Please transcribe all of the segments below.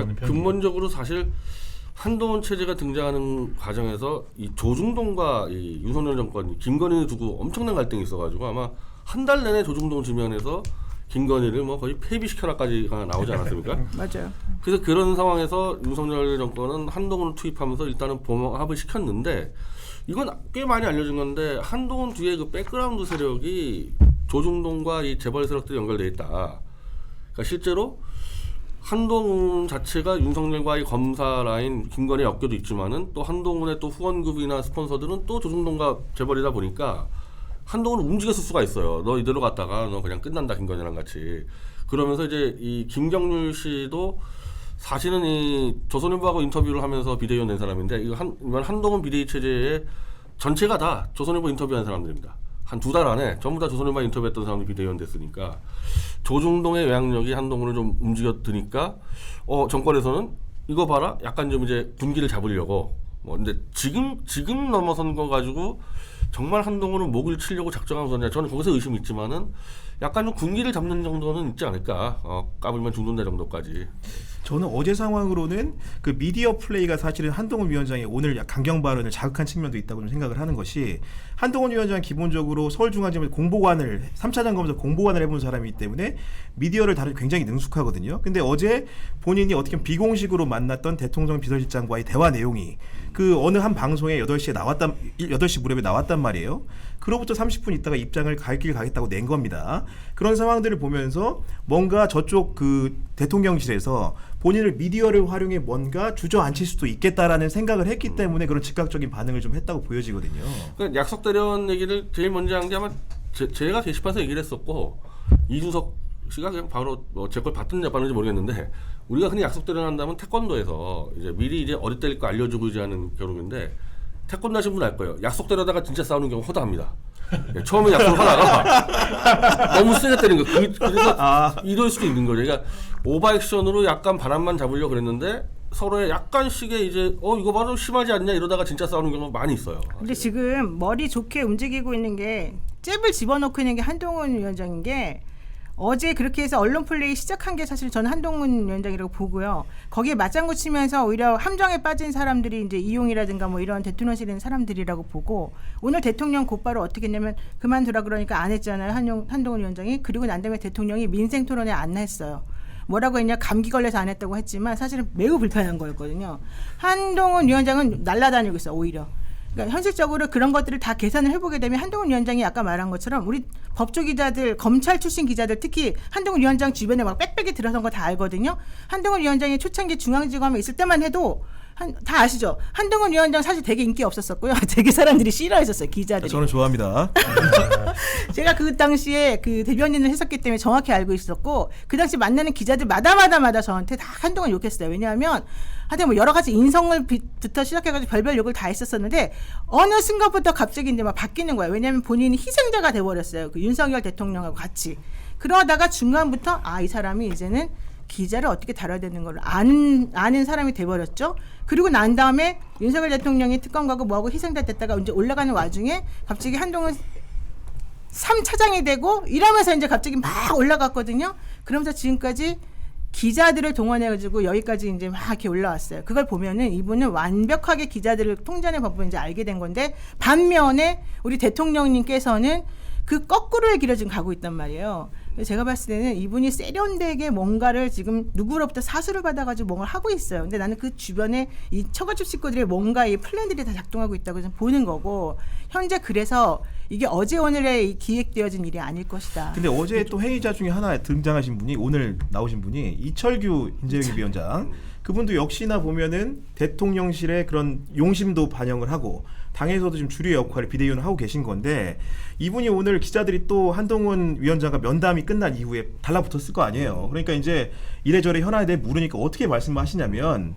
그러니까 근본적으로 사실 한동훈 체제가 등장하는 과정에서 이 조중동과 이 윤석열 정권 김건희를 두고 엄청난 갈등이 있어가지고 아마 한 달 내내 조중동 지면에서 김건희를 뭐 거의 폐비시켜라까지가 나오지 않았습니까? 맞아요. 그래서 그런 상황에서 윤석열 정권은 한동훈을 투입하면서 일단은 봉합을 시켰는데 이건 꽤 많이 알려진 건데 한동훈 뒤에 그 백그라운드 세력이 조중동과 이 재벌 세력들이 연결돼 있다. 그러니까 실제로 한동훈 자체가 윤석열과의 검사 라인 김건희 엮여도 있지만은 또 한동훈의 또 후원급이나 스폰서들은 또 조중동과 재벌이다 보니까 한동훈을 움직였을 수가 있어요. 너 이대로 갔다가 너 그냥 끝난다 김건희랑 같이. 그러면서 이제 이 김경률 씨도 사실은 이 조선일보하고 인터뷰를 하면서 비대위원 된 사람인데 이건 한동훈 비대위 체제의 전체가 다 조선일보 인터뷰한 사람들입니다. 한 2달 안에 전부 다 조선일보 인터뷰했던 사람들이 비대위원 됐으니까 조중동의 외향력이 한동훈을 좀 움직여드니까 정권에서는 이거 봐라 약간 좀 이제 분기를 잡으려고 근데 지금 넘어선 거 가지고 정말 한동훈은 목을 치려고 작정한 거냐 저는 거기서 의심이 있지만은 약간 좀 군기를 잡는 정도는 있지 않을까 까불면 죽는다 정도까지. 저는 어제 상황으로는 그 미디어 플레이가 사실은 한동훈 위원장의 오늘 강경 발언을 자극한 측면도 있다고 좀 생각을 하는 것이 한동훈 위원장은 기본적으로 서울중앙지검에서 공보관을 3차 점검에서 공보관을 해본 사람이기 때문에 미디어를 다루기 굉장히 능숙하거든요. 근데 어제 본인이 어떻게 보면 비공식으로 만났던 대통령 비서실장과의 대화 내용이 그 어느 한 방송에 8시 무렵에 나왔단 말이에요. 그로부터 30분 있다가 입장을 갈 길 가겠다고 낸 겁니다. 그런 상황들을 보면서 뭔가 저쪽 그 대통령실에서 본인을 미디어를 활용해 뭔가 주저앉힐 수도 있겠다라는 생각을 했기 때문에 그런 즉각적인 반응을 좀 했다고 보여지거든요. 그러니까 약속대련 얘기를 제일 먼저 한 게 아마 제가 게시판에서 얘기를 했었고 이준석 씨가 그냥 바로 제 걸 받든지 안 받는지 모르겠는데 우리가 흔히 약속대련 한다면 태권도에서 이제 미리 이제 어디 때릴 거 알려주고 하는 겨루기인데 태권도 하신 분 알 거예요. 약속대로다가 진짜 싸우는 경우 허다합니다. 처음에 약속을 하다가 너무 세게 때린 거. 그래서 이럴 수도 있는 거죠. 그러니까 오버액션으로 약간 바람만 잡으려고 그랬는데 서로의 약간씩의 이제 이거 바로 심하지 않냐 이러다가 진짜 싸우는 경우가 많이 있어요. 근데 지금 머리 좋게 움직이고 있는 게 잽을 집어넣고 있는 게 한동훈 위원장인 게 어제 그렇게 해서 언론 플레이 시작한 게 사실 저는 한동훈 위원장이라고 보고요. 거기에 맞장구 치면서 오히려 함정에 빠진 사람들이 이제 이용이라든가 뭐 이런 대통령실에 있는 사람들이라고 보고 오늘 대통령 곧바로 어떻게 했냐면 그만두라 그러니까 안 했잖아요. 한동훈 위원장이. 그리고 난 다음에 대통령이 민생 토론회 안 했어요. 뭐라고 했냐 감기 걸려서 안 했다고 했지만 사실은 매우 불편한 거였거든요. 한동훈 위원장은 날아다니고 있어 오히려. 그러니까 현실적으로 그런 것들을 다 계산을 해보게 되면 한동훈 위원장이 아까 말한 것처럼 우리 법조 기자들, 검찰 출신 기자들 특히 한동훈 위원장 주변에 막 빽빽이 들어선 거 다 알거든요. 한동훈 위원장이 초창기 중앙지검에 있을 때만 해도 다 아시죠? 한동훈 위원장 사실 되게 인기 없었었고요. 되게 사람들이 싫어했었어요. 기자들이. 저는 좋아합니다. 제가 그 당시에 그 대변인을 했었기 때문에 정확히 알고 있었고 그 당시 만나는 기자들마다 저한테 다 한동안 욕했어요. 왜냐하면 하여튼 뭐 여러 가지 인성을부터 시작해가지고 별별 욕을 다 했었었는데 어느 순간부터 갑자기 이제 막 바뀌는 거예요. 왜냐하면 본인이 희생자가 돼버렸어요. 그 윤석열 대통령하고 같이. 그러다가 중간부터 이 사람이 이제는 기자를 어떻게 다뤄야 되는 걸 아는 사람이 돼버렸죠. 그리고 난 다음에 윤석열 대통령이 특검 가고 뭐하고 희생자 됐다가 이제 올라가는 와중에 갑자기 한동훈 3차장이 되고 이러면서 이제 갑자기 막 올라갔거든요. 그러면서 지금까지 기자들을 동원해가지고 여기까지 이제 막 이렇게 올라왔어요. 그걸 보면은 이분은 완벽하게 기자들을 통제하는 법을 이제 알게 된 건데 반면에 우리 대통령님께서는 그 거꾸로의 길을 지금 가고 있단 말이에요. 제가 봤을 때는 이분이 세련되게 뭔가를 지금 누구로부터 사수를 받아가지고 뭔가를 하고 있어요. 근데 나는 그 주변에 이 처가집 식구들의 뭔가 이 플랜들이 다 작동하고 있다고 좀 보는 거고 현재 그래서 이게 어제 오늘에 기획되어진 일이 아닐 것이다. 근데 어제 또 회의자 중에 하나 등장하신 분이 오늘 나오신 분이 이철규 인재영입 위원장 그분도 역시나 보면은 대통령실의 그런 용심도 반영을 하고 당에서도 지금 주류의 역할을 비대위원을 하고 계신 건데 이분이 오늘 기자들이 또 한동훈 위원장과 면담이 끝난 이후에 달라붙었을 거 아니에요. 그러니까 이제 이래저래 현안에 대해 물으니까 어떻게 말씀하시냐면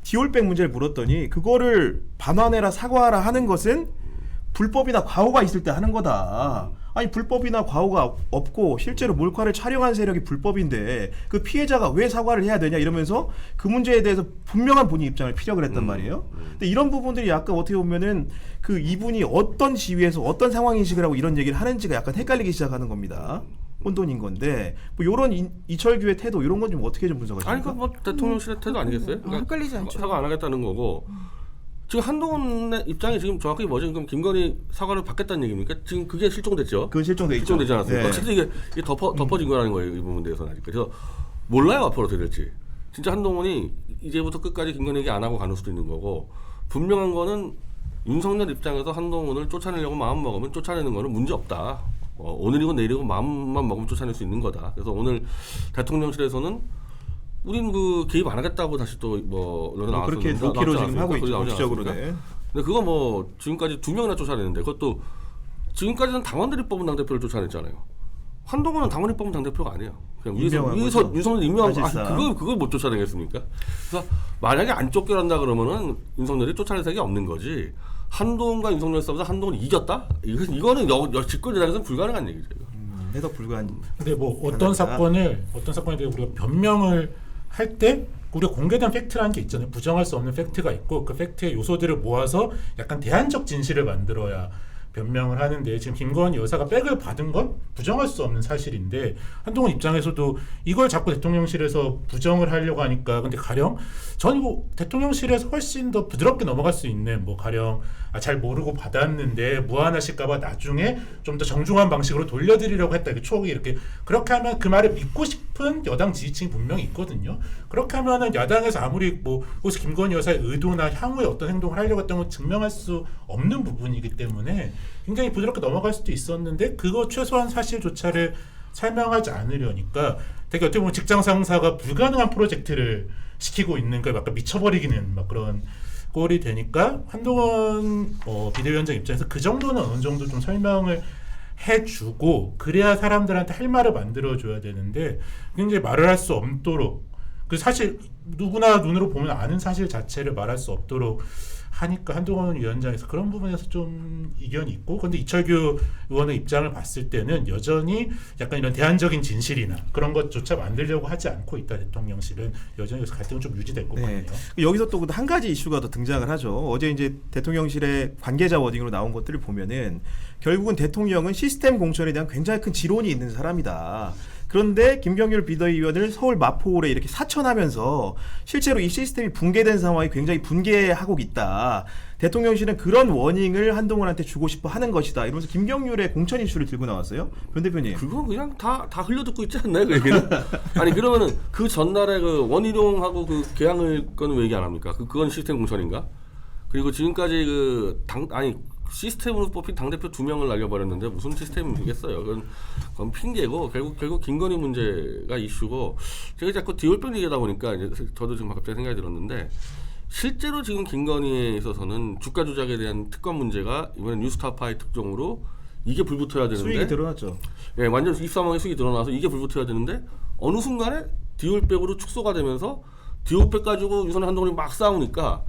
디올백 문제를 물었더니 그거를 반환해라 사과하라 하는 것은 불법이나 과오가 있을 때 하는 거다. 아니 불법이나 과오가 없고 실제로 몰카를 촬영한 세력이 불법인데 그 피해자가 왜 사과를 해야 되냐 이러면서 그 문제에 대해서 분명한 본인 입장을 피력을 했단 말이에요. 근데 이런 부분들이 약간 어떻게 보면은 그 이분이 어떤 지위에서 어떤 상황 인식을 하고 이런 얘기를 하는지가 약간 헷갈리기 시작하는 겁니다. 혼돈인 건데 뭐 이런 이철규의 태도 이런 건 좀 어떻게 좀 분석하십니까? 아니 그뭐 대통령실의 태도 아니겠어요? 헷갈리지 않죠. 사과 안 하겠다는 거고 지금 한동훈의 입장이 지금 정확히 뭐죠? 그럼 김건희 사과를 받겠다는 얘기입니까? 지금 그게 실종됐죠? 그건 실종돼 있죠. 실종되지 않았습니까? 네. 어쨌든 이게 덮어진 거라는 거예요. 이 부분에 대해서는 아직. 그래서 몰라요 앞으로 어떻게 될지. 진짜 한동훈이 이제부터 끝까지 김건희 얘기 안 하고 가는 수도 있는 거고 분명한 거는 윤석열 입장에서 한동훈을 쫓아내려고 마음 먹으면 쫓아내는 거는 문제 없다. 오늘이고 내일이고 마음만 먹으면 쫓아낼 수 있는 거다. 그래서 오늘 대통령실에서는 우린 그 개입 안 하겠다고 다시 또뭐 그렇게 놓기로 지금 하고 있죠. 정치적으로. 네. 근데 그거 뭐 지금까지 2명이나 쫓아내는데 그것도 지금까지는 당원들이 뽑은 당대표를 쫓아냈잖아요. 한동훈은 당원이 뽑은 당대표가 아니에요. 그냥 위에서 윤석열 임명한 그걸 못 쫓아내겠습니까? 그래서 만약에 안 쫓겨난다 그러면은 윤석열이 쫓아낼 생각이 없는 거지. 한동훈과 윤석열 싸움에서 한동훈이 이겼다? 이거는 집권여당에서는 불가능한 얘기죠. 해석 불가한. 근데 뭐 어떤 사건에 대해 우리가 변명을 할 때 우리가 공개된 팩트라는 게 있잖아요. 부정할 수 없는 팩트가 있고 그 팩트의 요소들을 모아서 약간 대안적 진실을 만들어야 변명을 하는데 지금 김건희 여사가 백을 받은 건 부정할 수 없는 사실인데 한동훈 입장에서도 이걸 자꾸 대통령실에서 부정을 하려고 하니까 근데 가령 전 이거 대통령실에서 훨씬 더 부드럽게 넘어갈 수 있는 뭐 가령 잘 모르고 받았는데 무안하실까봐 나중에 좀 더 정중한 방식으로 돌려드리려고 했다. 이렇게 촉이 이렇게 그렇게 하면 그 말을 믿고 싶은 여당 지지층이 분명히 있거든요. 그렇게 하면은 야당에서 아무리 뭐 혹시 김건희 여사의 의도나 향후에 어떤 행동을 하려고 했던 건 증명할 수 없는 부분이기 때문에 굉장히 부드럽게 넘어갈 수도 있었는데 그거 최소한 사실조차를 설명하지 않으려니까 되게 어떻게 보면 직장 상사가 불가능한 프로젝트를 시키고 있는 걸 약간 미쳐버리기는 막 그런 꼴이 되니까 한동훈 비대위원장 입장에서 그 정도는 어느 정도 좀 설명을 해주고 그래야 사람들한테 할 말을 만들어줘야 되는데 굉장히 말을 할 수 없도록 그 사실 누구나 눈으로 보면 아는 사실 자체를 말할 수 없도록 하니까 한동훈 위원장에서 그런 부분에서 좀 이견이 있고 근데 이철규 의원의 입장을 봤을 때는 여전히 약간 이런 대안적인 진실이나 그런 것조차 만들려고 하지 않고 있다. 대통령실은 여전히 그래서 갈등은 좀 유지될 것 같네요. 여기서 또 한 가지 이슈가 더 등장을 하죠. 어제 이제 대통령실의 관계자 워딩으로 나온 것들을 보면은 결국은 대통령은 시스템 공천에 대한 굉장히 큰 지론이 있는 사람이다. 그런데 김경률 비대위원을 서울 마포홀에 이렇게 사천하면서 실제로 이 시스템이 붕괴된 상황이 굉장히 분개하고 있다. 대통령실은 그런 워닝을 한동훈한테 주고 싶어 하는 것이다. 이러면서 김경률의 공천 이슈를 들고 나왔어요. 변 대표님. 그거 그냥 다 흘려듣고 있지 않나요? 그 얘기는? 아니 그러면은 그 전날에 그 원희룡하고 그 계양을 건은 왜 얘기 안 합니까? 그건 시스템 공천인가? 그리고 지금까지 시스템으로 뽑힌 당대표 2명을 날려버렸는데 무슨 시스템이겠어요. 그건 핑계고 결국 김건희 문제가 이슈고 제가 자꾸 디올백 얘기하다 보니까 이제 저도 지금 갑자기 생각이 들었는데 실제로 지금 김건희에 있어서는 주가 조작에 대한 특검 문제가 이번에 뉴스타파의 특종으로 이게 불붙어야 되는데 수익이 드러났죠. 예, 완전 입사망의 수익이 드러나서 이게 불붙어야 되는데 어느 순간에 디올백으로 축소가 되면서 디올백 가지고 유선 한동훈이 막 싸우니까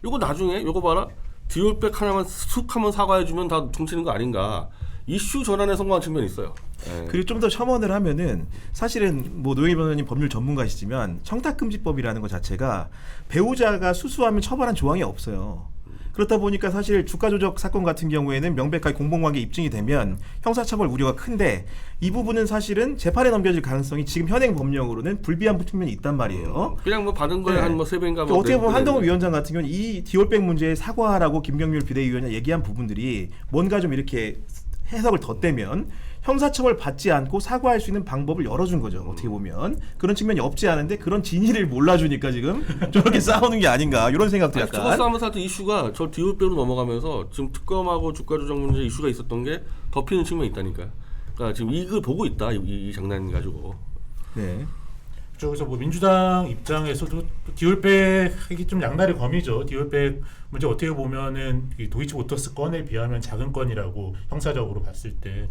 이거 나중에 이거 봐라 디올백 하나만 쑥 하면 사과해주면 다 퉁치는 거 아닌가 이슈 전환에 성공한 측면이 있어요. 예. 그리고 좀 더 첨언을 하면은 사실은 뭐 노영희 변호사님 법률 전문가시지만 청탁금지법이라는 것 자체가 배우자가 수수하면 처벌한 조항이 없어요. 그렇다 보니까 사실 주가 조작 사건 같은 경우에는 명백하게 공범관계 입증이 되면 형사처벌 우려가 큰데 이 부분은 사실은 재판에 넘겨질 가능성이 지금 현행 법령으로는 불비한 측면이 있단 말이에요. 그냥 뭐 받은 거에 네. 한 뭐 3배인가 그러니까 어떻게 보면 한동훈 위원장 같은 경우는 이 디올백 문제에 사과하라고 김경률 비대위원장이 얘기한 부분들이 뭔가 좀 이렇게 해석을 덧대면 형사처벌 받지 않고 사과할 수 있는 방법을 열어준 거죠. 어떻게 보면 그런 측면이 없지 않은데 그런 진위를 몰라주니까 지금 저렇게 싸우는 게 아닌가 이런 생각도 약간. 주거 싸움에서 하여튼 이슈가 저 디올백으로 넘어가면서 지금 특검하고 주가 조작 문제 이슈가 있었던 게 덮이는 측면이 있다니까요. 그러니까 지금 이걸 보고 있다 이 장난 가지고. 네. 그래서 뭐 민주당 입장에서도 디올백이 좀 양날의 검이죠. 디올백 문제 어떻게 보면은 이 도이치모터스 건에 비하면 작은 건이라고 형사적으로 봤을 때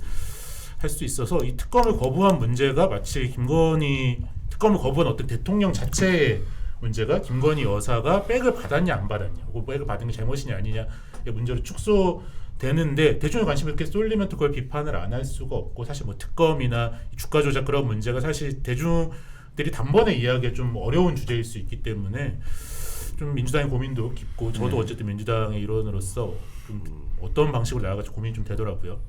할 수 있어서 이 특검을 거부한 문제가 마치 김건희 특검을 거부한 어떤 대통령 자체의 문제가 김건희 여사가 백을 받았냐 안 받았냐, 그 백을 받은 게 잘못이냐 아니냐의 문제로 축소되는데 대중의 관심이 이렇게 쏠리면 또 그걸 비판을 안 할 수가 없고 사실 뭐 특검이나 주가 조작 그런 문제가 사실 대중들이 단번에 이해하기 좀 어려운 주제일 수 있기 때문에 좀 민주당의 고민도 깊고 저도 어쨌든 민주당의 일원으로서 좀 어떤 방식으로 나아갈지 고민이 좀 되더라고요.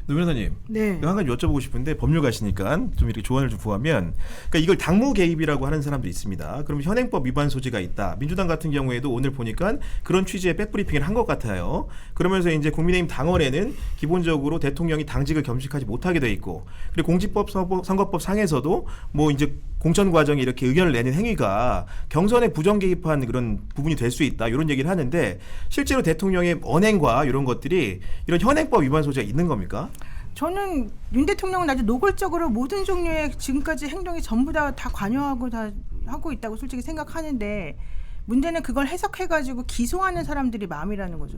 노 변호사님, 네. 한 가지 여쭤보고 싶은데 법률가시니까 좀 이렇게 조언을 좀 구하면, 그러니까 이걸 당무 개입이라고 하는 사람도 있습니다. 그럼 현행법 위반 소지가 있다. 민주당 같은 경우에도 오늘 보니까 그런 취지의 백브리핑을 한 것 같아요. 그러면서 이제 국민의힘 당원에는 기본적으로 대통령이 당직을 겸직하지 못하게 돼 있고, 그리고 공직법 선거법 상에서도 뭐 이제 공천 과정에 이렇게 의견을 내는 행위가 경선에 부정 개입한 그런 부분이 될 수 있다, 이런 얘기를 하는데, 실제로 대통령의 언행과 이런 것들이 이런 현행법 위반 소지가 있는 겁니까? 저는 윤 대통령은 아주 노골적으로 모든 종류의 지금까지 행동이 전부 다 관여하고 다 하고 있다고 솔직히 생각하는데, 문제는 그걸 해석해가지고 기소하는 사람들이 마음이라는 거죠.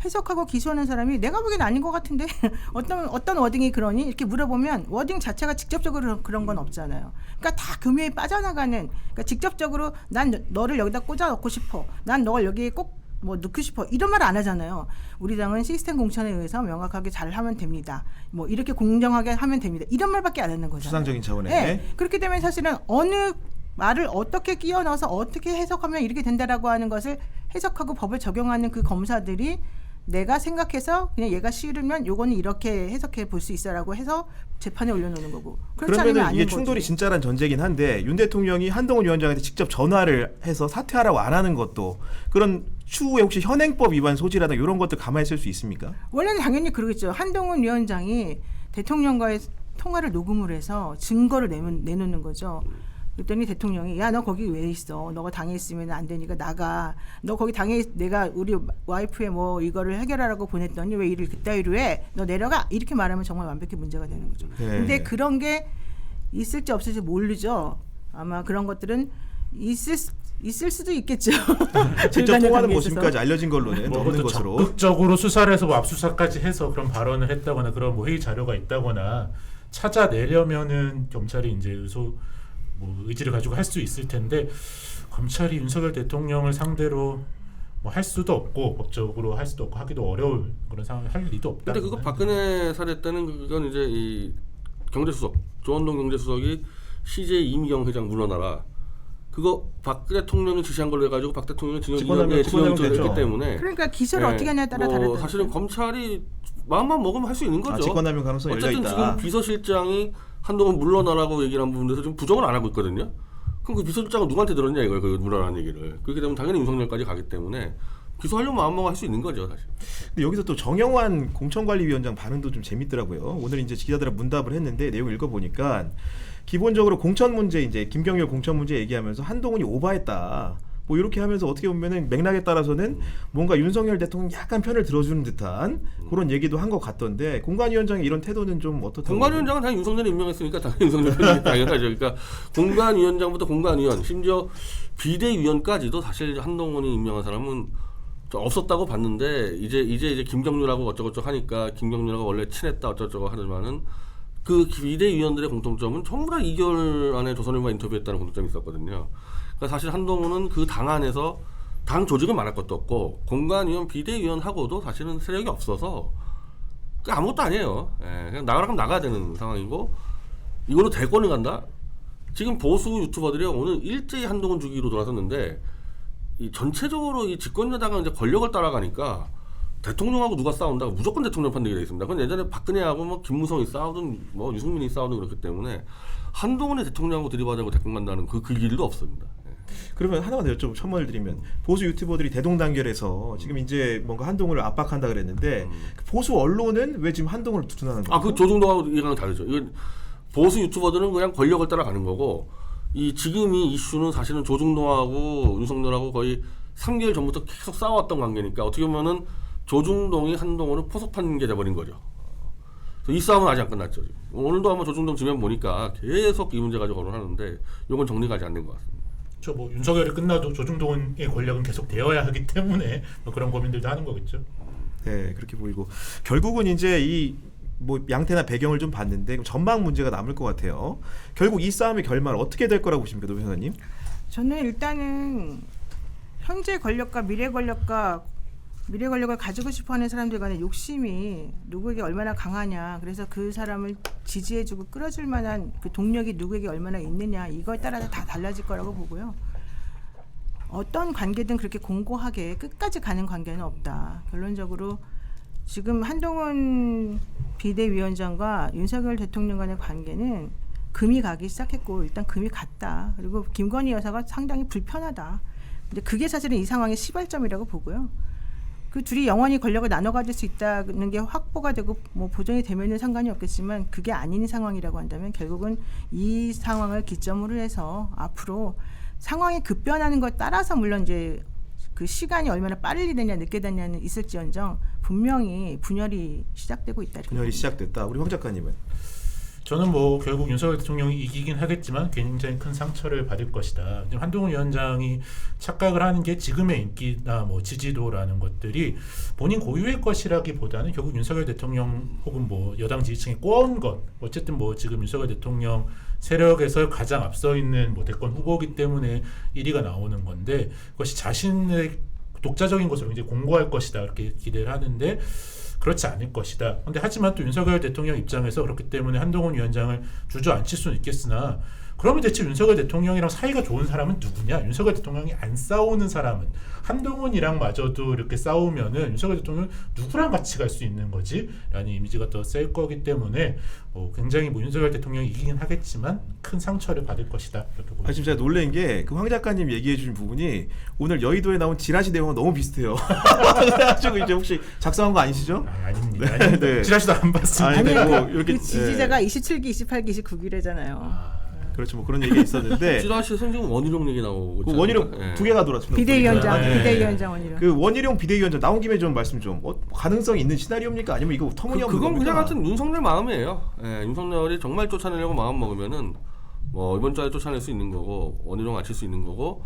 해석하고 기소하는 사람이 내가 보기엔 아닌 것 같은데 어떤 워딩이 그러니? 이렇게 물어보면 워딩 자체가 직접적으로 그런 건 없잖아요. 그러니까 다 금요일 빠져나가는, 그러니까 직접적으로 난 너를 여기다 꽂아 넣고 싶어, 난 널 여기에 꼭 뭐 넣고 싶어, 이런 말 안 하잖아요. 우리 당은 시스템 공천에 의해서 명확하게 잘 하면 됩니다. 뭐 이렇게 공정하게 하면 됩니다. 이런 말밖에 안 하는 거잖아요. 추상적인 차원에. 네. 그렇게 되면 사실은 어느 말을 어떻게 끼워 넣어서 어떻게 해석하면 이렇게 된다라고 하는 것을 해석하고 법을 적용하는 그 검사들이 내가 생각해서 그냥 얘가 싫으면 요거는 이렇게 해석해 볼 수 있어라고 해서 재판에 올려놓는 거고. 그렇지 않으면 그러면 아닌 이게 충돌이 거지. 진짜란 전제긴 한데, 윤 대통령이 한동훈 위원장한테 직접 전화를 해서 사퇴하라고 안 하는 것도 그런 추후에 혹시 현행법 위반 소지라든가 이런 것들 가만히 있을 수 있습니까? 원래는 당연히 그러겠죠. 한동훈 위원장이 대통령과의 통화를 녹음을 해서 증거를 내놓는 거죠. 그랬더니 대통령이 야 너 거기 왜 있어? 너가 당에 있으면 안 되니까 나가. 너 거기 당에 내가 우리 와이프의 뭐 이거를 해결하라고 보냈더니 왜 일을 그따위로 해? 너 내려가. 이렇게 말하면 정말 완벽히 문제가 되는 거죠. 네. 근데 그런 게 있을지 없을지 모르죠. 아마 그런 것들은 있을 수도 있겠죠. 직접 불가능한 통화하는 게 모습까지 있어서. 알려진 걸로는 뭐 없는 그것도 것으로. 적극적으로 수사를 해서 뭐 압수수색까지 해서 그런 발언을 했다거나 그런 뭐 회의 자료가 있다거나 찾아내려면은 경찰이 이제 의지를 가지고 할 수 있을 텐데, 검찰이 윤석열 대통령을 상대로 뭐 할 수도 없고 법적으로 할 수도 없고 하기도 어려울 그런 상황을 할 리도 없다. 근데 그거 박근혜 사례 때는 그건 이제 이 경제수석 조원동 경제수석이 CJ 이미경 회장 물러나라, 그거 박 대통령이 지시한 걸로 해가지고 박 대통령이 직권하면 징역이 됐죠. 됐기 때문에, 그러니까 기소를 네, 어떻게 하냐에 따라 다르다. 사실은 검찰이 마음만 먹으면 할 수 있는 거죠. 직권남용 가능성이 열려 어쨌든 있다. 지금 비서실장이 한동훈 물러나라고 얘기를 한 부분에서 지금 부정을 안 하고 있거든요. 그럼 그 비서실장은 누구한테 들었냐 이거예요. 그 물러나는 얘기를. 그렇게 되면 당연히 윤석열까지 가기 때문에 기소하려면 마음먹어 할 수 있는 거죠, 사실. 근데 여기서 또 정영환 공천관리위원장 반응도 좀 재밌더라고요. 오늘 이제 기자들하고 문답을 했는데 내용 읽어보니까 기본적으로 공천 문제, 이제 김경률 공천 문제 얘기하면서 한동훈이 오바했다, 뭐 이렇게 하면서 어떻게 보면은 맥락에 따라서는 뭔가 윤석열 대통령 약간 편을 들어주는 듯한 그런 얘기도 한 것 같던데, 공관위원장의 이런 태도는 좀 어떻다고? 공관위원장은 당연히 윤석열이 임명했으니까 당연히 윤석열 편이 당연하죠. 그러니까 공관위원장부터 공관위원, 심지어 비대위원까지도 사실 한동훈이 임명한 사람은 없었다고 봤는데, 이제 김경률하고 어쩌고저쩌고 하니까 김경률하고 원래 친했다 어쩌고저쩌고 하지만은 그 비대위원들의 공통점은 전부 다 2개월 안에 조선일보와 인터뷰했다는 공통점이 있었거든요. 그러니까 사실 한동훈은 그 당 안에서 당 조직은 말할 것도 없고 공관위원 비대위원하고도 사실은 세력이 없어서 아무것도 아니에요. 예, 그냥 나가라면 나가야 되는 상황이고, 이걸로 대권을 간다? 지금 보수 유튜버들이 오늘 일제히 한동훈 주기로 돌아섰는데, 이 전체적으로 이 집권 여당은 이제 권력을 따라가니까 대통령하고 누가 싸운다고 무조건 대통령 편들게 돼 있습니다. 그건 예전에 박근혜하고 뭐 김무성이 싸우든 뭐 유승민이 싸우든 그렇기 때문에 한동훈의 대통령하고 들이받자고 대권 간다는 그 길도 없습니다. 예. 그러면 하나만 더 여쭤보고 첨언을 드리면, 보수 유튜버들이 대동단결해서 지금 이제 뭔가 한동훈을 압박한다 그랬는데 그 보수 언론은 왜 지금 한동훈을 두둔하는 거예요? 그 조중동하고 이거랑 다르죠. 이건 보수 유튜버들은 그냥 권력을 따라가는 거고, 이 지금 이 이슈는 사실은 조중동하고 윤석열하고 거의 3개월 전부터 계속 싸워왔던 관계니까 어떻게 보면은 조중동이 한동훈을 포섭한 게 돼버린 거죠. 그래서 이 싸움은 아직 안 끝났죠. 지금. 오늘도 아마 조중동 지면 보니까 계속 이 문제 가지고 거론하는데 이건 정리가 아직 안 된 것 같습니다. 뭐 윤석열이 끝나도 조중동의 권력은 계속 되어야 하기 때문에 뭐 그런 고민들도 하는 거겠죠. 네, 그렇게 보이고 결국은 이제 이 뭐 양태나 배경을 좀 봤는데 전망 문제가 남을 것 같아요. 결국 이 싸움의 결말 어떻게 될 거라고 보십니까, 노 변호사님? 저는 일단은 현재 권력과 미래 권력을 가지고 싶어하는 사람들 간의 욕심이 누구에게 얼마나 강하냐, 그래서 그 사람을 지지해주고 끌어줄 만한 그 동력이 누구에게 얼마나 있느냐, 이거에 따라서 다 달라질 거라고 보고요. 어떤 관계든 그렇게 공고하게 끝까지 가는 관계는 없다. 결론적으로 지금 한동훈 비대위원장과 윤석열 대통령 간의 관계는 금이 가기 시작했고 일단 금이 갔다. 그리고 김건희 여사가 상당히 불편하다. 근데 그게 사실은 이 상황의 시발점이라고 보고요. 그 둘이 영원히 권력을 나눠 가질 수 있다는 게 확보가 되고 뭐 보존이 되면은 상관이 없겠지만 그게 아닌 상황이라고 한다면 결국은 이 상황을 기점으로 해서 앞으로 상황이 급변하는 것 따라서 물론 이제 그 시간이 얼마나 빨리 되냐 늦게 되냐는 있을지언정 분명히 분열이 시작되고 있다. 이렇게 분열이 봅니다. 시작됐다. 우리 황 작가님은 저는 뭐 결국 윤석열 대통령이 이기긴 하겠지만 굉장히 큰 상처를 받을 것이다. 지금 한동훈 위원장이 착각을 하는 게 지금의 인기나 뭐 지지도라는 것들이 본인 고유의 것이라기보다는 결국 윤석열 대통령 혹은 뭐 여당 지지층이 꼬은 것. 어쨌든 뭐 지금 윤석열 대통령 세력에서 가장 앞서 있는 뭐 대권 후보이기 때문에 1위가 나오는 건데 그것이 자신의 독자적인 것으로 이제 공고할 것이다 이렇게 기대를 하는데. 그렇지 않을 것이다. 근데 하지만 또 윤석열 대통령 입장에서 그렇기 때문에 한동훈 위원장을 주저앉힐 수는 있겠으나 그러면 대체 윤석열 대통령이랑 사이가 좋은 사람은 누구냐? 윤석열 대통령이 안 싸우는 사람은 한동훈이랑 마저도 이렇게 싸우면은 윤석열 대통령 누구랑 같이 갈 수 있는 거지? 라는 이미지가 더 셀 거기 때문에 굉장히 뭐 윤석열 대통령이 이기긴 하겠지만 큰 상처를 받을 것이다. 이렇게 보입니다. 지금 제가 놀란 게 그 황 작가님 얘기해 주신 부분이 오늘 여의도에 나온 지라시 내용과 너무 비슷해요. 그래가지고 이제 혹시 작성한 거 아니시죠? 아닙니다. 네, 아닙니다. 네. 지라시도 안 봤습니다. 아니, 아니요. 뭐 이렇게 그 지지자가 27기, 28기, 29기래잖아요. 그렇죠. 뭐 그런 얘기가 있었는데 찌라시에서 지금 원희룡 얘기 나오고 그 있잖아요. 원희룡 예. 두 개가 돌았습니다. 비대위원장, 네. 비대위원장 원희룡. 그 원희룡 비대위원장 나온 김에 좀 말씀 좀 가능성 있는 시나리오입니까? 아니면 이거 터무니없는 그건 겁니까? 그냥 같은 윤석열 마음이에요. 예, 윤석열이 정말 쫓아내려고 마음 먹으면은 뭐 이번 주에 쫓아낼 수 있는 거고 원희룡 앉힐 수 있는 거고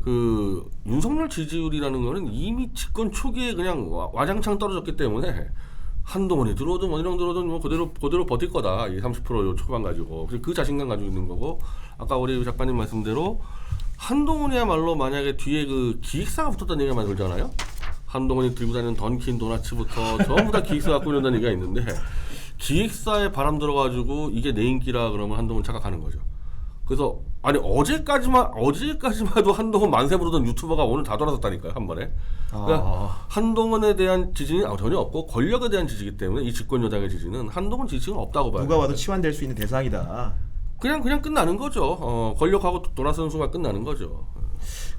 그 윤석열 지지율이라는 거는 이미 집권 초기에 그냥 와장창 떨어졌기 때문에 한동훈이 들어오든 원희룡 들어오든 뭐 그대로 버틸 거다. 이 30% 초반 가지고 그 자신감 가지고 있는 거고 아까 우리 작가님 말씀대로 한동훈이야말로 만약에 뒤에 그 기획사가 붙었다는 얘기가 많이 들잖아요. 한동훈이 들고 다니는 던킨 도나츠부터 전부 다 기획사 갖고 있는 얘기가 있는데 기획사에 바람 들어가지고 이게 내 인기라 그러면 한동훈 착각하는 거죠. 그래서 아니 어제까지만도 한동훈 만세 부르던 유튜버가 오늘 다 돌아섰다니까요 한 번에. 그러니까 한동훈에 대한 지지는 전혀 없고 권력에 대한 지지이기 때문에 이 집권 여당의 지지는 한동훈 지지층은 없다고 봐요. 누가 와도 치환될 수 있는 대상이다. 그냥 끝나는 거죠. 권력하고 돌아서는 순간 끝나는 거죠.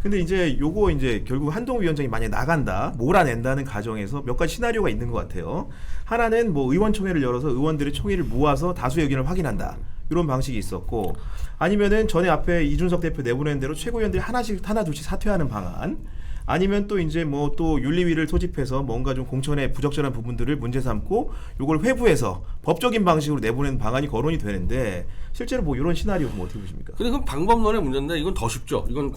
근데 이제 요거 이제 결국 한동훈 위원장이 만약 나간다, 몰아낸다는 가정에서 몇 가지 시나리오가 있는 것 같아요. 하나는 뭐 의원총회를 열어서 의원들의 총의를 모아서 다수의 의견을 확인한다. 이런 방식이 있었고, 아니면은 전에 앞에 이준석 대표 내보낸 대로 최고위원들이 하나 둘씩 사퇴하는 방안. 아니면 또 이제 뭐 또 윤리위를 소집해서 뭔가 좀 공천의 부적절한 부분들을 문제 삼고 요걸 회부해서 법적인 방식으로 내보내는 방안이 거론이 되는데 실제로 뭐 이런 시나리오 뭐 어떻게 보십니까? 근데 그건 방법론의 문제인데 이건 더 쉽죠. 이건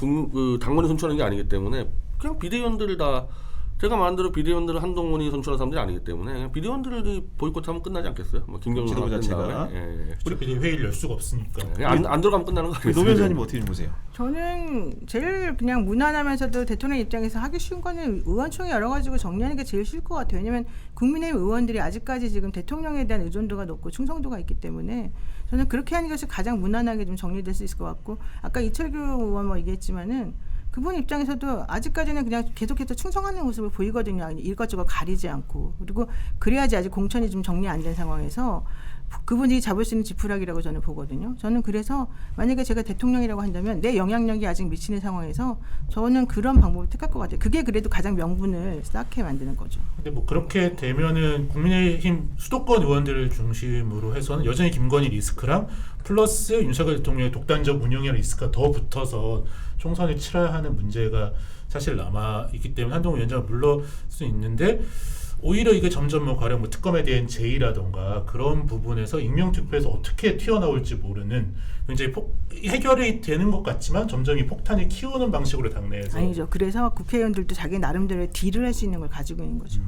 당원이 선출하는 게 아니기 때문에 그냥 비대위원들 다 제가 말한 대로 비대위원들은 한동훈이 선출한 사람들이 아니기 때문에 그냥 비대위원들이 보이콧하면 끝나지 않겠어요? 뭐 김경수 지도부 된 자체가? 다음에 예. 우리 PD 회의를 열 수가 없으니까. 그냥 안 들어가면 끝나는 거 아니에요? 노 변호사님 어떻게 좀 보세요? 저는 제일 그냥 무난하면서도 대통령 입장에서 하기 쉬운 거는 의원총회 열어가지고 정리하는 게 제일 쉬울 것 같아요. 왜냐하면 국민의힘 의원들이 아직까지 지금 대통령에 대한 의존도가 높고 충성도가 있기 때문에 저는 그렇게 하는 것이 가장 무난하게 좀 정리될 수 있을 것 같고 아까 이철규 의원 뭐 얘기했지만은 그분 입장에서도 아직까지는 그냥 계속해서 충성하는 모습을 보이거든요. 이것저것 가리지 않고. 그리고 그래야지 아직 공천이 좀 정리 안 된 상황에서 그분이 잡을 수 있는 지푸라기라고 저는 보거든요. 저는 그래서 만약에 제가 대통령이라고 한다면 내 영향력이 아직 미치는 상황에서 저는 그런 방법을 택할 것 같아요. 그게 그래도 가장 명분을 쌓게 만드는 거죠. 근데 뭐 그렇게 되면은 국민의힘 수도권 의원들을 중심으로 해서는 여전히 김건희 리스크랑 플러스 윤석열 대통령의 독단적 운영의 리스크가 더 붙어서 총선을 치러야 하는 문제가 사실 남아 있기 때문에 한동훈 위원장을 물러설 수 있는데 오히려 이게 점점 뭐 가령 뭐 특검에 대한 제의라던가 그런 부분에서 익명투표에서 어떻게 튀어나올지 모르는 굉장히 해결이 되는 것 같지만 점점 이 폭탄을 키우는 방식으로 당내에서 아니죠. 그래서 국회의원들도 자기 나름대로의 딜을 할 수 있는 걸 가지고 있는 거죠.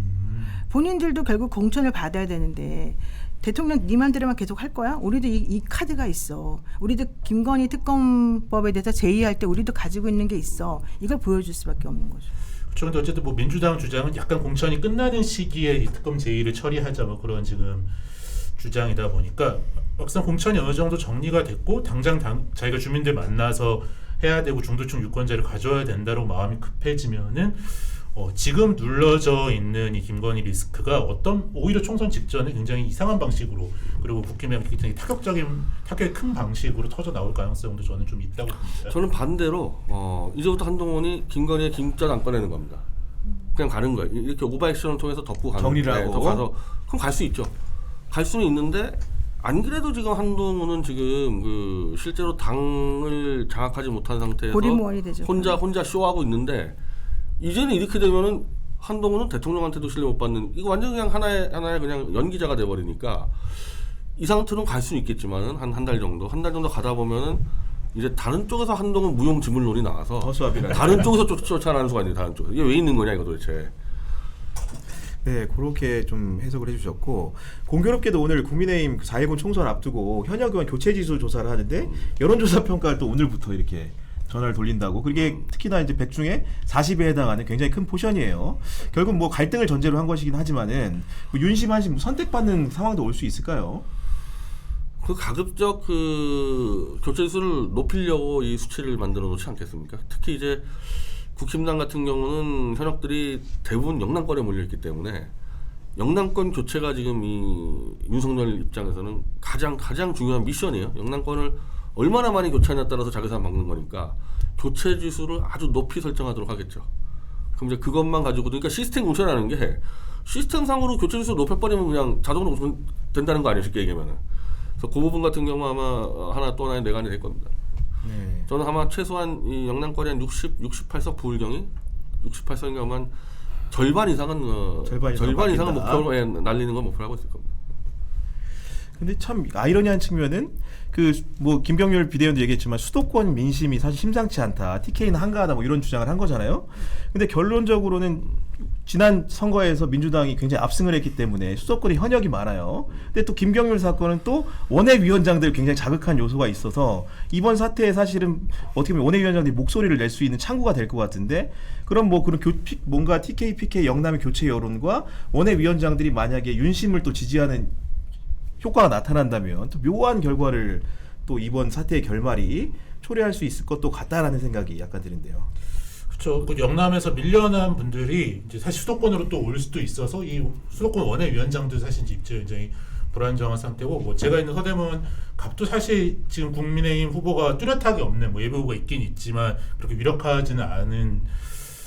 본인들도 결국 공천을 받아야 되는데 대통령 네 맘대로만 계속 할 거야? 우리도 이 카드가 있어. 우리도 김건희 특검법에 대해서 제의할 때 우리도 가지고 있는 게 있어. 이걸 보여줄 수밖에 없는 거죠. 그런데 어쨌든 뭐 민주당 주장은 약간 공천이 끝나는 시기에 이 특검 제의를 처리하자 뭐 그런 지금 주장이다 보니까 막상 공천이 어느 정도 정리가 됐고 당장 자기가 주민들 만나서 해야 되고 중도층 유권자를 가져야 된다고 마음이 급해지면은 지금 눌러져 있는 이 김건희 리스크가 오히려 총선 직전에 굉장히 이상한 방식으로 그리고 국힘에 굉장히 타격이 큰 방식으로 터져 나올 가능성도 저는 좀 있다고 봅니다. 저는 반대로 이제부터 한동훈이 김건희의 김자도 안 꺼내는 겁니다. 그냥 가는 거예요. 이렇게 오버액션을 통해서 덮고 가는 정리를 하고. 더 가서 그럼 갈 수 있죠. 갈 수는 있는데 안 그래도 지금 한동훈은 지금 실제로 당을 장악하지 못한 상태에서 고리무원이 되죠. 혼자 쇼하고 있는데 이제는 이렇게 되면은 한동훈은 대통령한테도 신뢰 못 받는 이거 완전 그냥 하나의 그냥 연기자가 돼버리니까 이 상태로는 갈 수는 있겠지만은 한 달 정도 가다 보면은 이제 다른 쪽에서 한동훈 무용지물론이 나와서 허수아비라 다른 쪽에서 쫓아나는 수가 있는데 다른 쪽에서 이게 왜 있는 거냐 이거 도대체. 네, 그렇게 좀 해석을 해주셨고 공교롭게도 오늘 국민의힘 4.19 총선 앞두고 현역 의원 교체 지수 조사를 하는데 여론조사 평가를 또 오늘부터 이렇게 전화를 돌린다고. 그게 특히나 이제 100 중에 40에 해당하는 굉장히 큰 포션이에요. 결국 뭐 갈등을 전제로 한 것이긴 하지만은 뭐 윤심 한심 선택받는 상황도 올 수 있을까요? 그 가급적 교체 수를 높이려고 이 수치를 만들어 놓지 않겠습니까? 특히 이제 국힘당 같은 경우는 현역들이 대부분 영남권에 몰려있기 때문에 영남권 교체가 지금 이 윤석열 입장에서는 가장 중요한 미션이에요. 영남권을 얼마나 많이 교체하냐에 따라서 자기사 막는 거니까 교체 지수를 아주 높이 설정하도록 하겠죠. 그럼 이제 그것만 가지고 그러니까 시스템 공천이라는 게 시스템상으로 교체 지수를 높여버리면 그냥 자동으로 된다는 거 아니에요, 쉽게 얘기하면은. 그래서 그 부분 같은 경우 아마 하나 또 하나의 내관이 될 겁니다. 네. 저는 아마 최소한 이 영남권이 한 68석 부울경이 68석이면 한 절반 이상은 절반 이상은 목표로 날리는 건 목표로 하고 있을 겁니다. 근데 참 아이러니한 측면은 뭐 김병률 비대위원도 얘기했지만 수도권 민심이 사실 심상치 않다. TK는 한가하다 뭐 이런 주장을 한 거잖아요. 근데 결론적으로는 지난 선거에서 민주당이 굉장히 압승을 했기 때문에 수도권에 현역이 많아요. 근데 또 김병률 사건은 또 원외위원장들 굉장히 자극한 요소가 있어서 이번 사태에 사실은 어떻게 보면 원외위원장들이 목소리를 낼 수 있는 창구가 될 것 같은데 그럼 뭐 그런 뭔가 TK, PK 영남의 교체 여론과 원외위원장들이 만약에 윤심을 또 지지하는 효과가 나타난다면 또 묘한 결과를 또 이번 사태의 결말이 초래할 수 있을 것도 같다라는 생각이 약간 드는데요. 그렇죠. 그 영남에서 밀려난 분들이 이제 사실 수도권으로 또 올 수도 있어서 이 수도권 원외위원장도 사실 이제 입지가 굉장히 불안정한 상태고 뭐 제가 있는 서대문 갑도 사실 지금 국민의힘 후보가 뚜렷하게 없는 뭐 예비 후보가 있긴 있지만 그렇게 유력하지는 않은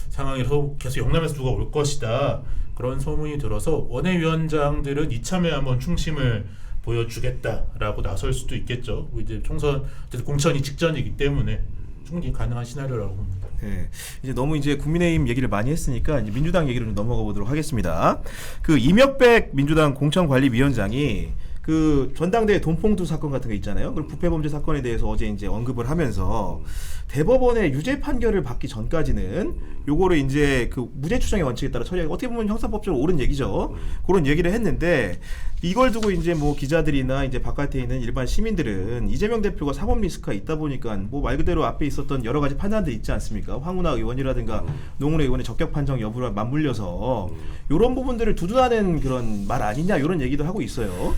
상황이라서 계속 영남에서 누가 올 것이다 그런 소문이 들어서 원외위원장들은 이참에 한번 충심을 보여주겠다라고 나설 수도 있겠죠. 이제 총선 공천이 직전이기 때문에 충분히 가능한 시나리오라고 봅니다. 네, 이제 너무 이제 국민의힘 얘기를 많이 했으니까 이제 민주당 얘기로 좀 넘어가 보도록 하겠습니다. 그 이명백 민주당 공천관리위원장이 그 전당대회 돈봉투 사건 같은 거 있잖아요. 그 부패범죄 사건에 대해서 어제 이제 언급을 하면서 대법원의 유죄 판결을 받기 전까지는 요거를 이제 그 무죄 추정의 원칙에 따라 처리하기 어떻게 보면 형사법적으로 옳은 얘기죠. 그런 얘기를 했는데 이걸 두고 이제 뭐 기자들이나 이제 바깥에 있는 일반 시민들은 이재명 대표가 사법 리스크가 있다 보니까 뭐 말 그대로 앞에 있었던 여러 가지 판단들 있지 않습니까? 황운하 의원이라든가 노웅래 의원의 적격 판정 여부를 맞물려서 이런 부분들을 두둔하는 그런 말 아니냐 이런 얘기도 하고 있어요.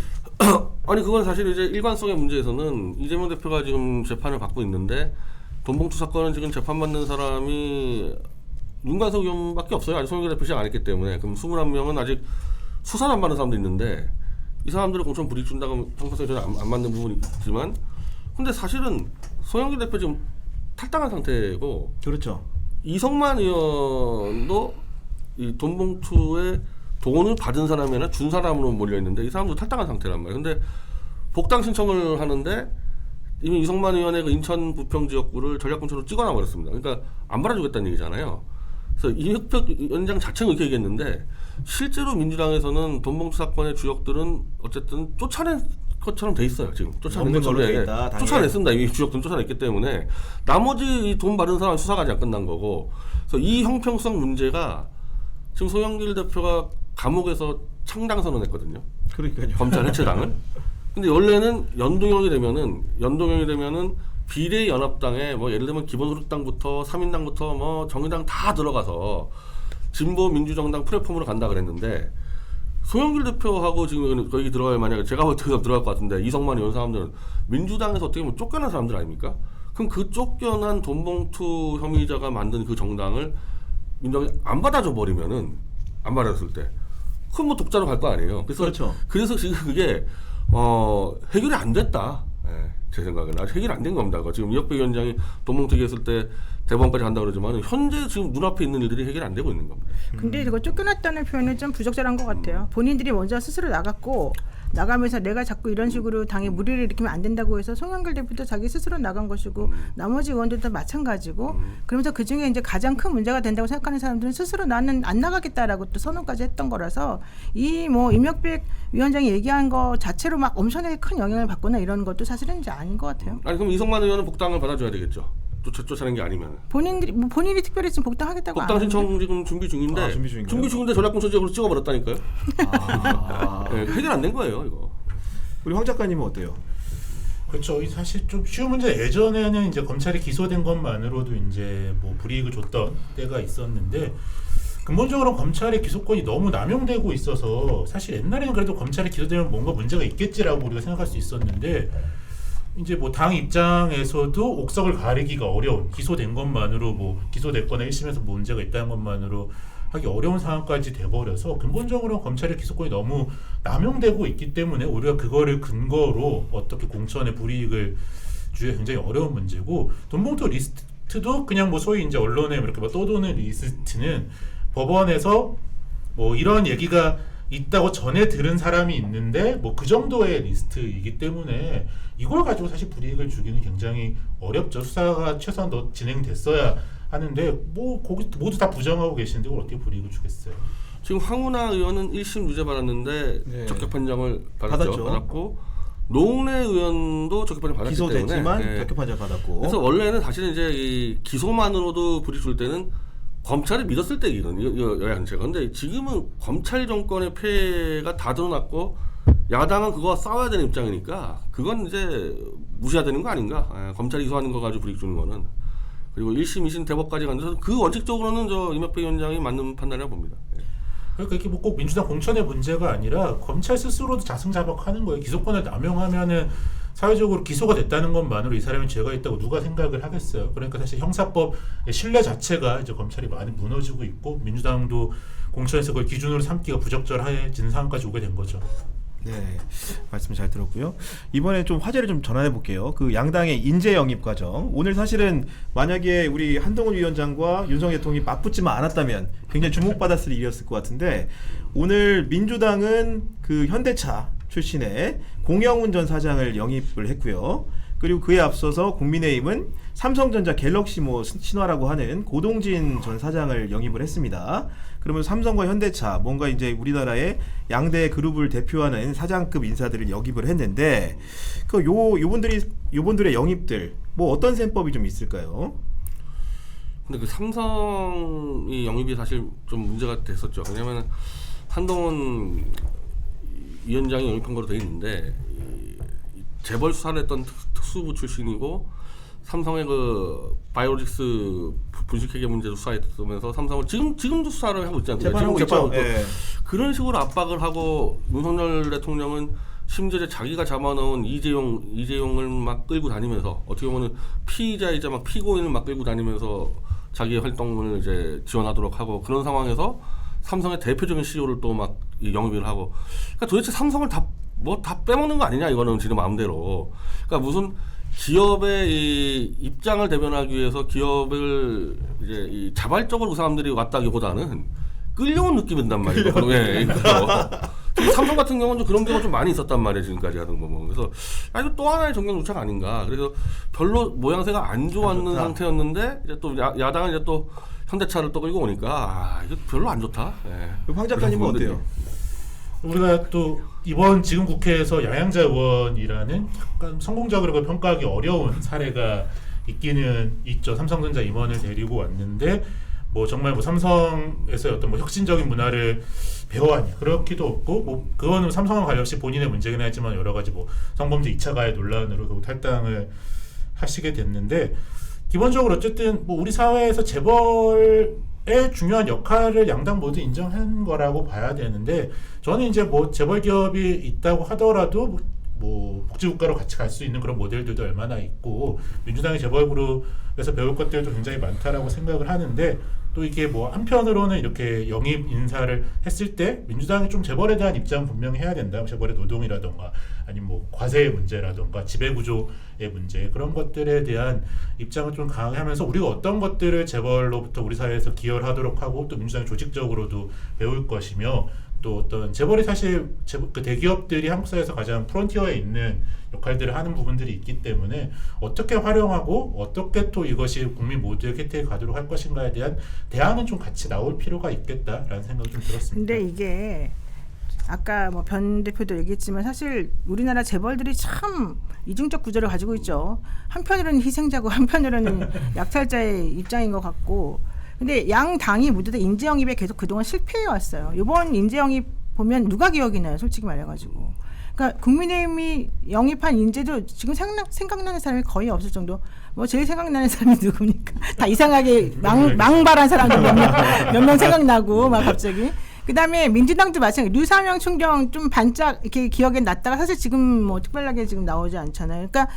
아니 그건 사실 이제 일관성의 문제에서는 이재명 대표가 지금 재판을 받고 있는데 돈봉투 사건은 지금 재판받는 사람이 윤관석 의원밖에 없어요. 아직 송영길 대표 시작 안 했기 때문에. 그럼 21명은 아직 수사를 안 받는 사람도 있는데 이 사람들을 공천 불이익 준다고 평소에 저는 안 맞는 부분이 있지만 근데 사실은 송영길 대표 지금 탈당한 상태고 그렇죠. 이성만 의원도 이 돈봉투에 돈을 받은 사람이 아니라 준 사람으로 몰려있는데 이 사람도 탈당한 상태란 말이에요. 근데 복당 신청을 하는데 이미 이성만 의원의 그 인천 부평 지역구를 전략공천으로 찍어놔 버렸습니다. 그러니까 안 받아주겠다는 얘기잖아요. 그래서 이명백 위원장 자체는 이렇게 얘기했는데 실제로 민주당에서는 돈봉투 사건의 주역들은 어쨌든 쫓아낸 것처럼 돼 있어요. 지금 쫓아낸 것처럼 돼 있다. 쫓아냈습니다. 이미 주역들은 쫓아냈기 때문에 나머지 이 돈 받은 사람 수사가 아직 안 끝난 거고 그래서 이 형평성 문제가 지금 송영길 대표가 감옥에서 창당 선언했거든요. 그러니까요. 검찰 해체당을. 근데 원래는 연동형이 되면은 비례연합당에 뭐 예를 들면 기본소득당부터 3인당부터 뭐 정의당 다 들어가서 진보 민주정당 플랫폼으로 간다 그랬는데 송영길 대표하고 지금 거기 들어갈 만약에 제가 어떻게 들어갈 것 같은데 이성만 의원 사람들은 민주당에서 어떻게 보면 쫓겨난 사람들 아닙니까? 그럼 그 쫓겨난 돈봉투 혐의자가 만든 그 정당을 민정이 안 받아줘 버리면은 안 받았을 때 그럼 뭐 독자로 갈 거 아니에요. 그렇죠. 그래서 지금 그게 해결이 안 됐다. 예, 제 생각에는 아직 해결이 안 된 겁니다. 지금 이혁배 위원장이 돈봉투기 했을 때 대법원까지 간다 그러지만 현재 지금 눈앞에 있는 일들이 해결이 안 되고 있는 겁니다. 근데 이거 쫓겨났다는 표현은 좀 부적절한 것 같아요. 본인들이 먼저 스스로 나갔고 나가면서 내가 자꾸 이런 식으로 당에 무리를 일으키면 안 된다고 해서 송영길 대표도 자기 스스로 나간 것이고 나머지 의원들도 마찬가지고 그러면서 그중에 이제 가장 큰 문제가 된다고 생각하는 사람들은 스스로 나는 안 나가겠다라고 또 선언까지 했던 거라서 이 뭐 임혁백 위원장이 얘기한 거 자체로 막 엄청나게 큰 영향을 받거나 이런 것도 사실은 이제 아닌 것 같아요. 아니 그럼 이성만 의원은 복당을 받아줘야 되겠죠. 쫓아낸 게 아니면. 본인이 특별히 지금 복당하겠다고 복당 안 신청 지금 준비 중인데 준비 중인가요? 중인데 전략공천적으로 찍어버렸다니까요. 네, 해결 안 된 거예요 이거. 우리 황 작가님은 어때요? 그렇죠. 이 사실 좀 쉬운 문제. 예전에는 이제 검찰이 기소된 것만으로도 이제 뭐 불이익을 줬던 때가 있었는데 근본적으로 검찰의 기소권이 너무 남용되고 있어서 사실 옛날에는 그래도 검찰이 기소되면 뭔가 문제가 있겠지라고 우리가 생각할 수 있었는데 이제 뭐 당 입장에서도 옥석을 가리기가 어려운 기소된 것만으로 뭐 기소됐거나 1심에서 문제가 있다는 것만으로 하기 어려운 상황까지 돼버려서 근본적으로 검찰의 기소권이 너무 남용되고 있기 때문에 우리가 그거를 근거로 어떻게 공천의 불이익을 주기가 굉장히 어려운 문제고 돈봉투 리스트도 그냥 뭐 소위 이제 언론에 이렇게 막 떠도는 리스트는 법원에서 뭐 이런 얘기가 있다고 전에 들은 사람이 있는데 뭐 그 정도의 리스트이기 때문에 이걸 가지고 사실 불이익을 주기는 굉장히 어렵죠. 수사가 최소한 더 진행됐어야 하는데 뭐 거기 모두 다 부정하고 계시는데 그걸 어떻게 불이익을 주겠어요. 지금 황운하 의원은 1심 유죄 받았는데 네. 적격 판정을 받았죠. 받았고 노웅래 의원도 적격 판정 받았기 기소됐지만 때문에 적격 판정 받았고. 그래서 원래는 사실은 이제 이 기소만으로도 불이익 줄 때는 검찰을 믿었을 때 이런 여야 전체가. 근데 지금은 검찰 정권의 폐해가 다 드러났고 야당은 그거와 싸워야 되는 입장이니까 그건 이제 무시해야 되는 거 아닌가? 검찰이 기소하는 거 가지고 불이익 주는 거는. 그리고 1심, 2심 대법까지 간다서 그 원칙적으로는 저 임혁배 위원장이 맞는 판단이라고 봅니다. 그러니까 이게 뭐 꼭 민주당 공천의 문제가 아니라 검찰 스스로도 자승자박하는 거예요. 기소권을 남용하면은 사회적으로 기소가 됐다는 것만으로 이 사람이 죄가 있다고 누가 생각을 하겠어요. 그러니까 사실 형사법의 신뢰 자체가 이제 검찰이 많이 무너지고 있고 민주당도 공천에서 그걸 기준으로 삼기가 부적절해진 상황까지 오게 된 거죠. 네, 말씀 잘 들었고요. 이번에 좀 화제를 좀 전환해 볼게요. 그 양당의 인재 영입 과정. 오늘 사실은 만약에 우리 한동훈 위원장과 윤석열 대통령이 맞붙지만 않았다면 굉장히 주목받았을 일이었을 것 같은데 오늘 민주당은 그 현대차 출신의 공영훈 전 사장을 영입을 했고요. 그리고 그에 앞서서 국민의힘은 삼성전자 갤럭시 뭐 신화라고 하는 고동진 전 사장을 영입을 했습니다. 그러면 삼성과 현대차 뭔가 이제 우리나라의 양대 그룹을 대표하는 사장급 인사들을 영입을 했는데 그 요분들의 영입들 뭐 어떤 셈법이 좀 있을까요? 근데 그 삼성이 영입이 사실 좀 문제가 됐었죠. 왜냐면 한동훈 위원장이 영입한 거로 돼 있는데 재벌 수사를 했던 특수부 출신이고 삼성의 그 바이오로직스 분식회계 문제도 수사했으면서 삼성을 지금도 수사를 하고 있지 않습니까? 재판하고 있죠. 예. 그런 식으로 압박을 하고 윤석열 대통령은 심지어 자기가 잡아놓은 이재용을 막 끌고 다니면서 어떻게 보면 피의자이자 막 피고인을 막 끌고 다니면서 자기의 활동을 이제 지원하도록 하고 그런 상황에서 삼성의 대표적인 CEO를 또 막 영입을 하고 그러니까 도대체 삼성을 다 빼먹는 거 아니냐 이거는 지금 마음대로. 그러니까 무슨 기업의 이 입장을 대변하기 위해서 기업을 이제 이 자발적으로 그 사람들이 왔다기보다는 끌려온 느낌이 든단 말이에요. 예, 삼성 같은 경우는 좀 그런 경우가 좀 많이 있었단 말이에요. 지금까지 하는 거 보면. 그래서 이거 또 하나의 정경유착 아닌가. 그래서 별로 모양새가 안 좋았는 상태였는데 이제 또 야당은 이제 또 현대차를 또 끌고 오니까 이거 별로 안 좋다. 예. 황 작가님은 어때요? 우리가 또 이번 지금 국회에서 양양자 의원이라는 약간 성공적으로 평가하기 어려운 사례가 있기는 있죠. 삼성전자 임원을 데리고 왔는데 뭐 정말 뭐 삼성에서 어떤 뭐 혁신적인 문화를 배워왔냐 그렇기도 없고 뭐 그거는 삼성과 관련없이 본인의 문제긴 하지만 여러 가지 뭐 성범죄 2차 가해 논란으로 결국 탈당을 하시게 됐는데 기본적으로 어쨌든 뭐 우리 사회에서 재벌의 중요한 역할을 양당 모두 인정한 거라고 봐야 되는데 저는 이제 뭐 재벌 기업이 있다고 하더라도 뭐 복지국가로 같이 갈 수 있는 그런 모델들도 얼마나 있고 민주당의 재벌 그룹에서 배울 것들도 굉장히 많다라고 생각을 하는데 또 이게 뭐 한편으로는 이렇게 영입 인사를 했을 때 민주당이 좀 재벌에 대한 입장 분명히 해야 된다. 재벌의 노동이라던가 아니면 뭐 과세의 문제라던가 지배구조의 문제 그런 것들에 대한 입장을 좀 강하게 하면서 우리가 어떤 것들을 재벌로부터 우리 사회에서 기여하도록 하고 또 민주당이 조직적으로도 배울 것이며 또 어떤 재벌이 사실 그 대기업들이 한국 사회에서 가장 프론티어에 있는 역할들을 하는 부분들이 있기 때문에 어떻게 활용하고 어떻게 또 이것이 국민 모두의 혜택에 가도록 할 것인가에 대한 대안은 좀 같이 나올 필요가 있겠다라는 생각이 좀 들었습니다. 근데 이게 아까 뭐 변 대표도 얘기했지만 사실 우리나라 재벌들이 참 이중적 구조를 가지고 있죠. 한편으로는 희생자고 한편으로는 약탈자의 입장인 것 같고. 근데 양 당이 모두 다 인재 영입에 계속 그동안 실패해 왔어요. 이번 인재 영입 보면 누가 기억이 나요? 솔직히 말해가지고. 그러니까 국민의힘이 영입한 인재도 지금 생각나는 사람이 거의 없을 정도. 뭐 제일 생각나는 사람이 누굽니까? 다 이상하게 망발한 사람들 몇 명 생각나고 막 갑자기. 그다음에 민주당도 마찬가지. 류사명 총경 좀 반짝 이렇게 기억에 났다가 사실 지금 뭐 특별하게 지금 나오지 않잖아요. 그러니까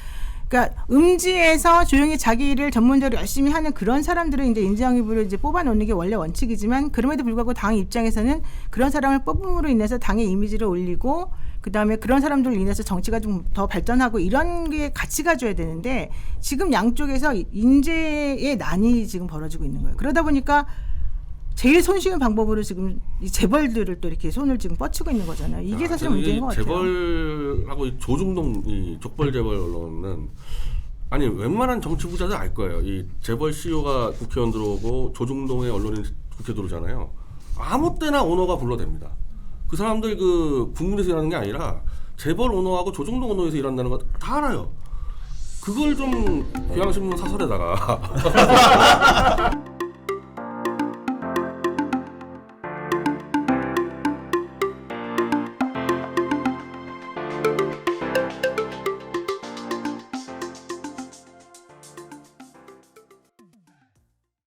음지에서 조용히 자기 일을 전문적으로 열심히 하는 그런 사람들을 이제 인재영입으로 이제 뽑아놓는 게 원래 원칙이지만 그럼에도 불구하고 당 입장에서는 그런 사람을 뽑음으로 인해서 당의 이미지를 올리고 그 다음에 그런 사람들로 인해서 정치가 좀 더 발전하고 이런 게 같이 가져야 되는데 지금 양쪽에서 인재의 난이 지금 벌어지고 있는 거예요. 그러다 보니까 제일 손쉬운 방법으로 지금 이 재벌들을 또 이렇게 손을 지금 뻗치고 있는 거잖아요. 이게 사실 문제인 것 같아요. 재벌하고 이 조중동 이 족벌 재벌 언론은 아니 웬만한 정치 부자들 알 거예요. 이 재벌 CEO가 국회의원 들어오고 조중동의 언론인 국회 들어오잖아요. 아무 때나 오너가 불러댑니다. 그 사람들 그 국민에서 일하는 게 아니라 재벌 오너하고 조중동 오너에서 일한다는 거 다 알아요. 그걸 좀 경향신문 사설에다가